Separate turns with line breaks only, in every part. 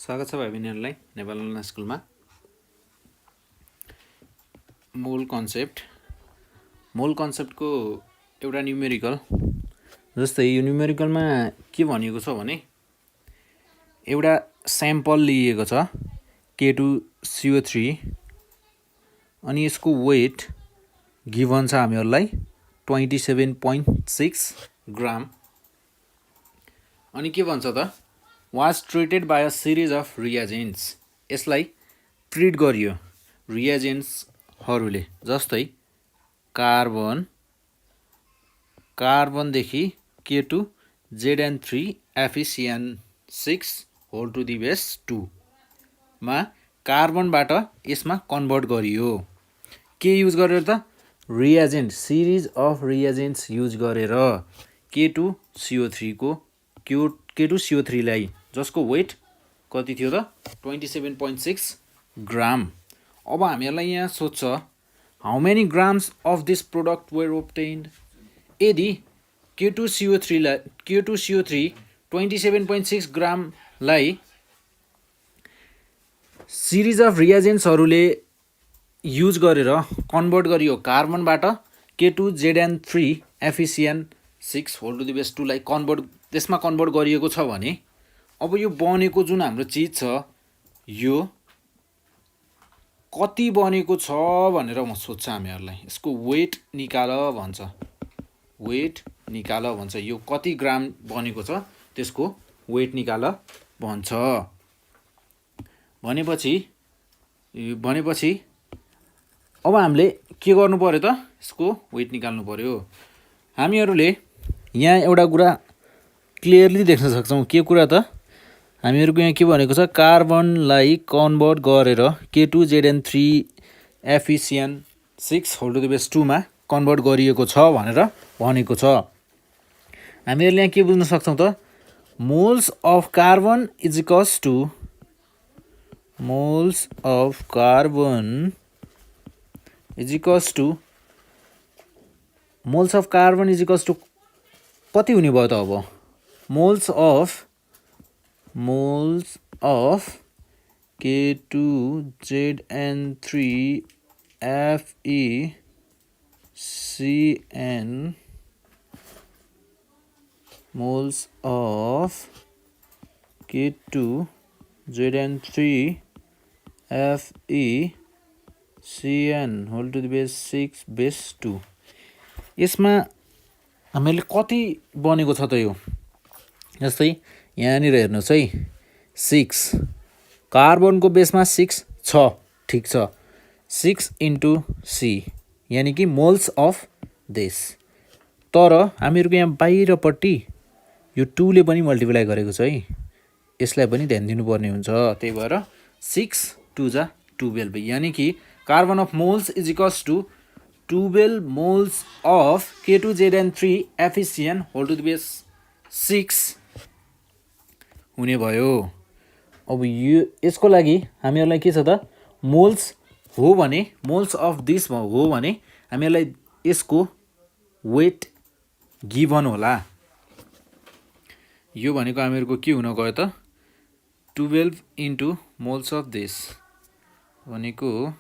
स्वागत छ भाइ बहिनीहरूलाई नेपाल अनलाइन स्कुलमा। मूल कन्सेप्टको एउटा न्युमेरिकल, जस्तै यो न्युमेरिकलमा के भनिएको छ भने एउटा स्याम्पल लिएको छ K2CO3 अनि यसको वेट गिभन छ हामीहरूलाई 27.6 ग्राम। अनि के भन्छ त, was treated by a series of reagents। यसलाई ट्रिट गरियो रिएजेन्ट्सहरूले, जस्तै कार्बनदेखि K2 ZN3 FeCN6 whole to the base 2 मा कार्बनबाट यसमा कन्भर्ट गरियो। के युज गरेर त? रिएजेन्ट, सिरिज अफ रिएजेन्ट्स युज गरेर K2CO3 को K2CO3 लाई, जसको वेट कति थियो त 27.6 ग्राम। अब हामीहरूलाई यहाँ सोध्छ how many grams of this product were obtained. यदि K2CO3 27.6 ग्रामलाई सिरिज अफ रिएजेन्ट्सहरूले युज गरेर कन्भर्ट गरियो कार्बनबाट K2 ZN3 FeCN6 whole to the base 2 लाई त्यसमा कन्भर्ट गरिएको छ भने अब यो बनेको जुन हाम्रो चिज छ यो कति बनेको छ भनेर म सोध्छ हामीहरूलाई। यसको वेट निकाल भन्छ, यो कति ग्राम बनेको छ त्यसको वेट निकाल भन्छ। भनेपछि अब हामीले के गर्नु पर्यो त, यसको वेट निकाल्नु पर्यो। हामीहरूले यहाँ एउटा कुरा क्लियरली देख्न सक्छौँ। के कुरा त, हामीहरूको यहाँ के भनेको छ, कार्बनलाई कन्भर्ट गरेर K2 ZN3 FeCN6 whole to the base 2 मा कन्भर्ट गरिएको छ भनेर भनेको छ। हामीहरूले यहाँ के बुझ्न सक्छौँ त, moles of carbon is equals to कति हुने भयो त अब, moles of K2 ZN3 FeCN, moles of K2 ZN3 FeCN whole to the base 6 base 2। यसमा हामीले कति बनेको छ त यो, जस्तै यहाँनिर हेर्नुहोस् है, 6 कार्बनको बेसमा 6 छ, ठिक छ, 6 इन्टु C यानि कि मोल्स अफ दिस। तर हामीहरूको यहाँ बाहिरपट्टि यो 2 ले पनि मल्टिप्लाई गरेको छ है, यसलाई पनि ध्यान दिनुपर्ने हुन्छ। त्यही भएर 6 2 जा 12 यानि कि carbon of moles is equals to 12 moles of K2 ZN3 FeCN whole to the base 6 हुने भयो। अब यसको लागि हामीहरूलाई के छ त, मोल्स अफ दिस हो भने हामीहरूलाई यसको वेट गिभन होला। यो भनेको हामीहरूको के हुन गयो त, 12 इन्टु मोल्स अफ दिस भनेको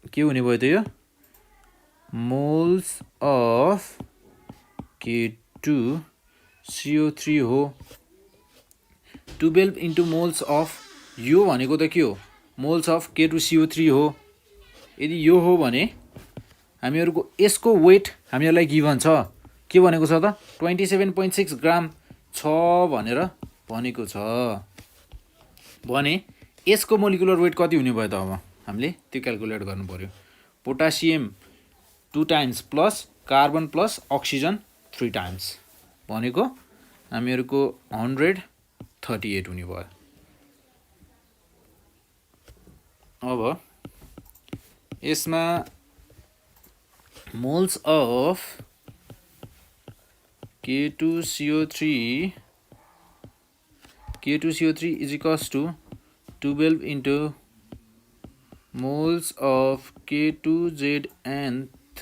के हुने भयो त, यो मोल्स अफ K2CO3 हो। 12 इन्टु मोल्स अफ यो भनेको त के हो, मोल्स अफ K2CO3 हो। यदि यो हो भने हामीहरूको यसको वेट हामीहरूलाई गिभन छ, के भनेको छ त 27.6 ग्राम छ भनेर भनेको छ भने यसको मोलिकुलर वेट कति हुने भयो त, अब हामीले त्यो क्याल्कुलेट गर्नु पर्यो। Potassium 2 times plus carbon plus oxygen 3 times भनेको हामीहरूको 138 हुने भयो। अब यसमा moles of K2CO3 is equals to 12 into moles of K2ZN3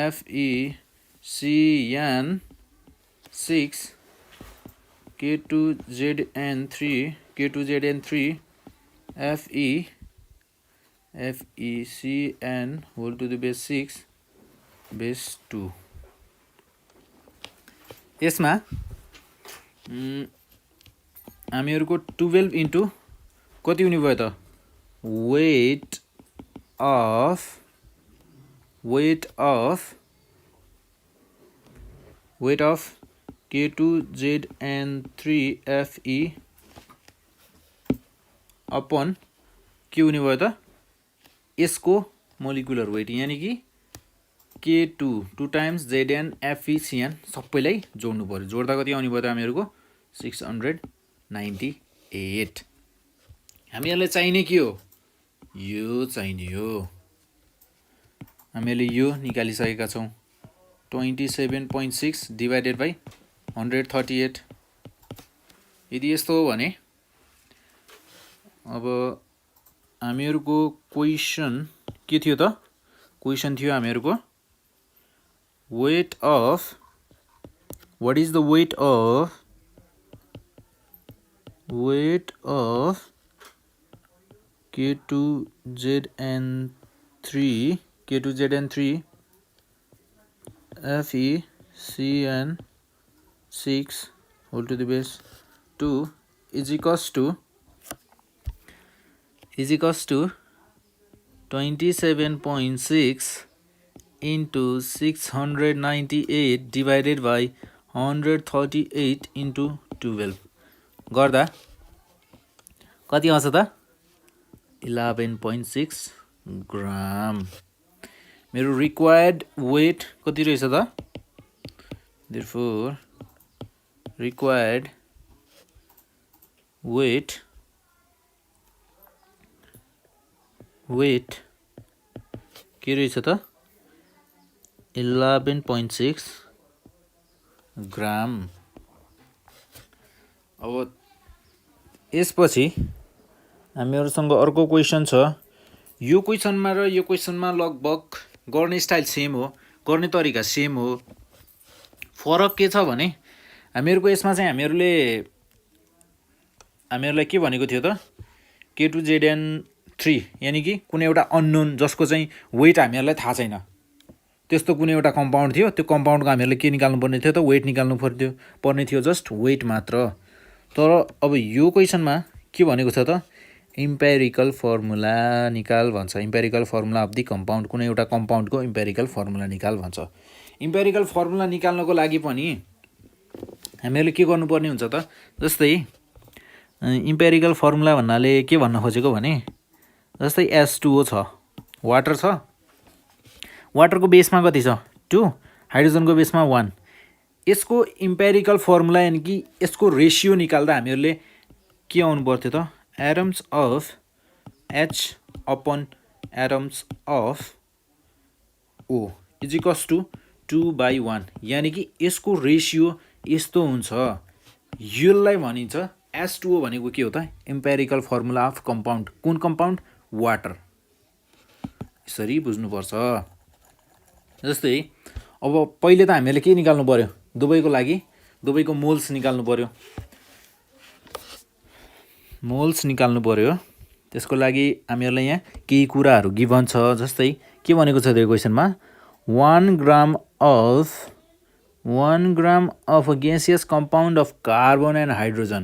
FeCN6 6 K2ZN3 K2ZN3 FeCN whole to the base 6 base 2 यसमा हामीहरुको 12 इन्टु कति हुने भयो त weight of K2ZN3 Fe upon के हुने भयो त यसको मोलिकुलर वेट यानी कि K2 2 times Zn FeCN सबैलाई जोड्नु पर्यो जोड्दा कति आउने भयो त हामीहरुको 698 हामीहरुलाई चाहिने के हो यो चाहिने हो हामीले यो निकालिसकेका छौं 27.6 divided by 138 यदि यस्तो हो भने अब हामीहरुको क्वेशन के थियो त क्वेशन थियो हामीहरुको weight of what is the weight of K2ZN3 FeCN 6 whole to the base 2 is equals to 27.6 into 698 divided by 138 into 12 गर्दा कति आउँछ त 11.6 ग्राम मेरो रिक्वायर्ड वेट कति रहेछ त therefore required weight के रहेछ त 11.6 ग्राम अब यसपछि हामीहरुसँग अर्को क्वेशन छ यो क्वेशनमा र यो क्वेशनमा लगभग गर्ने स्टाइल सेम हो गर्ने तरिका सेम हो फरक के छ भने हामीहरुको यसमा चाहिँ हामीहरुलाई के भनेको थियो त K2ZN3 यानी कि कुनै एउटा अननोन जसको चाहिँ वेट हामीहरुलाई थाहा छैन त्यस्तो कुनै एउटा कम्पाउन्ड थियो त्यो कम्पाउन्डको हामीहरुले के निकाल्नु पर्ने थियो त वेट निकाल्नु पर्ने थियो जस्ट वेट मात्र तर अब यो क्वेशनमा के भनेको छ त इम्पेरिकल फर्मुला निकाल भन्छ empirical formula of the compound कुनै एउटा कम्पाउन्डको इम्पेरिकल फर्मुला निकाल भन्छ इम्पेरिकल फर्मुला निकाल्नको लागि पनि हामीहरुले के गर्नुपर्ने हुन्छ त जस्तै इम्पेरिकल फर्मुला भन्नाले के भन्न खोजेको भने जस्तै H2O छ वाटर छ वाटरको बेसमा कति छ 2 हाइड्रोजनको बेसमा 1 यसको इम्पेरिकल फर्मुला यानी कि यसको रेशियो निकाल्दा हामीहरुले के आउनु पर्थ्यो त atoms of H upon atoms of O is equals to 2/1 यानी कि यसको रेशियो यस्तो हुन्छ यसलाई भनिन्छ H2O भनेको के हो त इम्पेरिकल फर्मुला अफ कम्पाउन्ड कुन कम्पाउन्ड वाटर यसरी बुझ्नु पर्छ जस्तै अब पहिले त हामीले के निकाल्नु पर्यो दुवैको लागि दुवैको मोल्स निकाल्नु पर्यो त्यसको लागि हामीहरुलाई यहाँ केही कुराहरु गिभन छ जस्तै के भनेको छ त्यो क्वेशनमा 1 ग्राम of a gaseous compound of carbon and hydrogen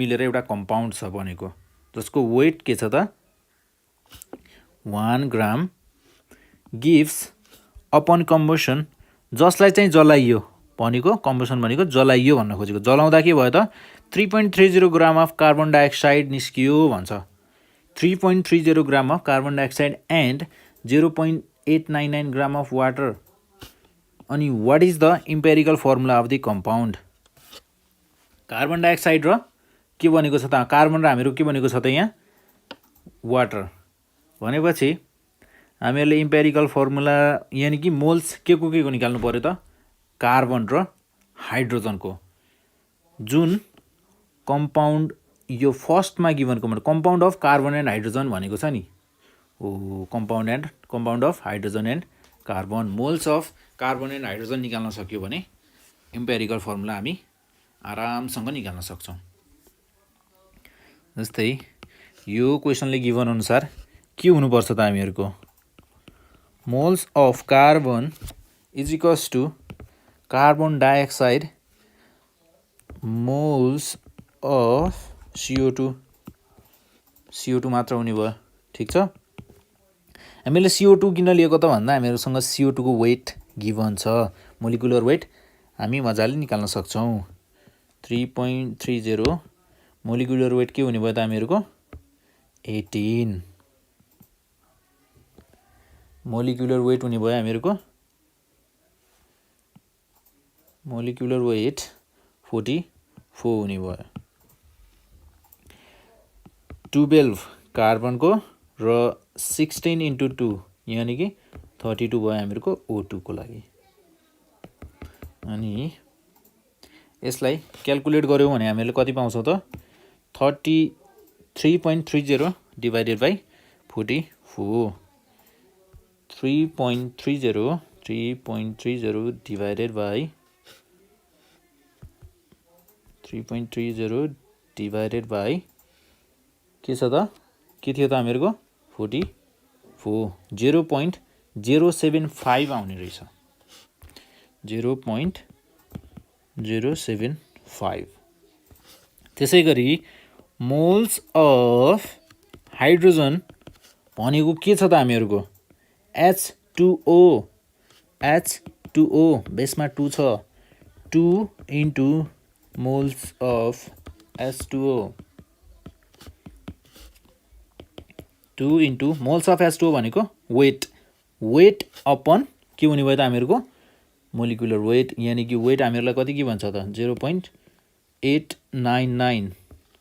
मिलेर एउटा कम्पाउन्ड छ भनेको जसको वेट के छ त 1 ग्राम गिव्स अपन कम्बसन जसलाई चाहिँ जलाइयो भनेको कम्बसन भनेको जलाइयो भन्न खोजेको जलाउँदा के भयो त 3.30 ग्राम अफ कार्बन डाइअक्साइड निस्कियो भन्छ 3.30 ग्राम अफ कार्बन डाइअक्साइड एन्ड 0.899 ग्राम अफ वाटर अनि what is the empirical formula of the compound carbon dioxide र के भनेको छ त कार्बन र हामीहरु के भनेको छ त यहाँ वाटर भनेपछि हामीहरुले इम्पेरिकल फर्मुला यानी कि मोल्स के को निकाल्नु पर्यो त कार्बन र हाइड्रोजनको जुन कम्पाउन्ड यो फर्स्टमा गिभनको मतलब compound of carbon and hydrogen भनेको छ नि compound of hydrogen and carbon moles of carbon and hydrogen निकाल्न सक्यो भने इम्पेरिकल फर्मुला हामी आरामसँग निकाल्न सक्छौँ। जस्तै यो क्वेसनले गिभन अनुसार के हुनुपर्छ त हामीहरूको moles of carbon is equals to carbon dioxide moles of CO2 मात्र हुने भयो। ठिक छ, हामीले CO2 किन लिएको त भन्दा हामीहरूसँग CO2 को वेट गिभन छ, मोलिकुलर वेट हामी मजाले निकाल्न सक्छौँ। 3.30 मोलिकुलर वेट के हुने भयो त हामीहरूको 18 मोलिकुलर वेट हुने भयो हामीहरूको मोलिकुलर वेट 44 हुने भयो। 12 कार्बनको र 16 × 2 यानि कि 32 भयो हामीहरूको O2 को लागि। अनि यसलाई क्याल्कुलेट गर्यौँ भने हामीले कति पाउँछौँ त 33.30 divided by 44 3.30 divided by 3.30 divided by के छ त के थियो त हामीहरूको 44 0.075 आउने रहेछ 0.075। त्यसै गरी मोल्स अफ हाइड्रोजन भनेको के छ त हामीहरूको H2O बेसमा 2 छ 2 × moles of H2O 2 × moles of H2O भनेको वेट अपन के हुने भयो त हामीहरूको मोलिकुलर वेट यानि कि वेट हामीहरूलाई कति के भन्छ त 0.899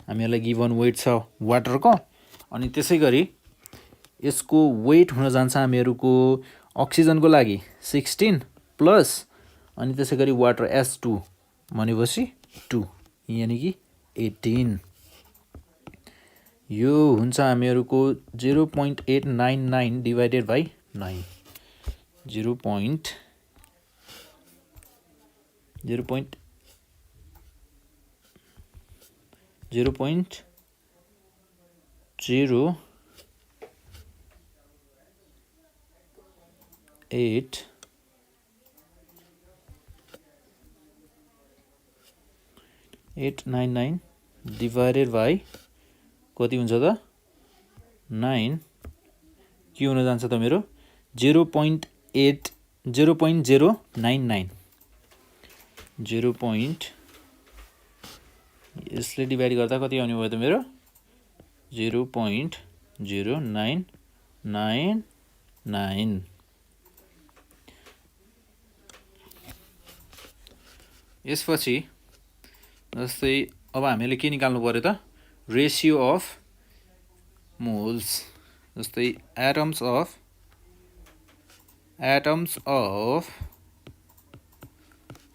हामीहरूलाई गिभन वेट छ वाटरको। अनि त्यसै गरी यसको वेट हुन जान्छ हामीहरूको अक्सिजनको लागि 16 प्लस अनि त्यसै गरी वाटर H2 भनेपछि 2 यानि कि 18 यो हुन्छ हामीहरूको 0.899 डिभाइडेड बाई 9 0.0 0.899 डिभाइडेड बाई कति हुन्छ त 9 के हुन जान्छ त मेरो 0.099 यसले डिभाइड गर्दा कति आउने भयो त मेरो 0.0999। यसपछि जस्तै अब हामीले के निकाल्नु पर्यो त रेसियो अफ मोल्स। जस्तै atoms of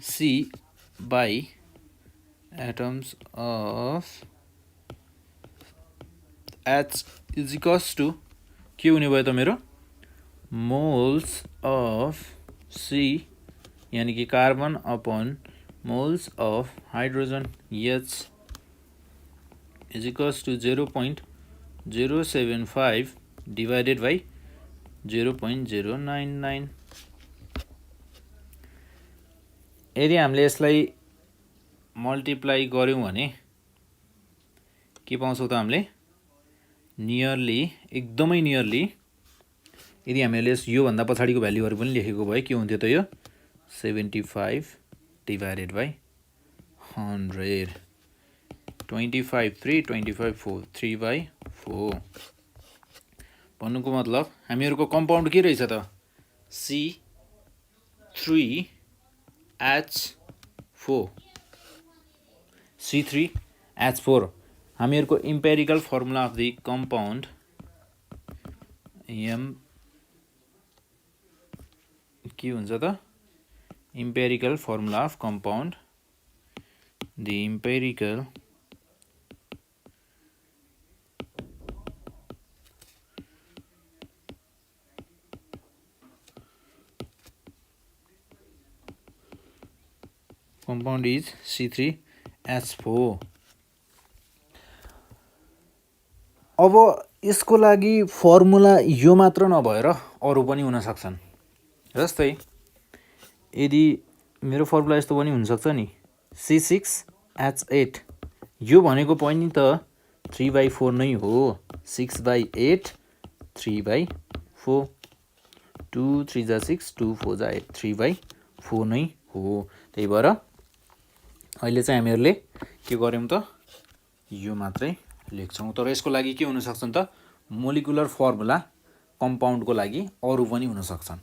C by atoms of H is equals to के हुने भयो त मेरो मोल्स अफ C यानि कि carbon upon moles of hydrogen H is equals to 0.075 divided by 0.099। यदि हामीले यसलाई मल्टिप्लाई गर्यौँ भने के पाउँछौँ त हामीले नियरली एकदमै नियरली यदि हामीले योभन्दा पछाडिको भ्याल्युहरू पनि लेखेको भए के हुन्थ्यो त यो 75 डिभाइडेड बाई 100 25 3 25 4 3/4 भन्नुको मतलब हामीहरूको कम्पाउन्ड के रहेछ त C3H4 हामीहरूको empirical formula of the compound के हुन्छ त empirical formula of compound the empirical compound is C3H4। अब यसको लागि फर्मुला यो मात्र नभएर अरू पनि हुन सक्छन्। जस्तै यदि मेरो फर्मुला यस्तो पनि हुनसक्छ नि, C6H8, यो भनेको पनि त 3/4 नै हो। 6/8 3/4, 2 3 जा 6, 2 4 जा 8, 3/4 नै हो। त्यही भएर अहिले चाहिँ हामीहरूले के गर्यौँ त, यो मात्रै लेख्छौँ। तर यसको लागि के हुन सक्छन् त, मोलिकुलर फर्मुला कम्पाउन्डको लागि अरू पनि हुन सक्छन्।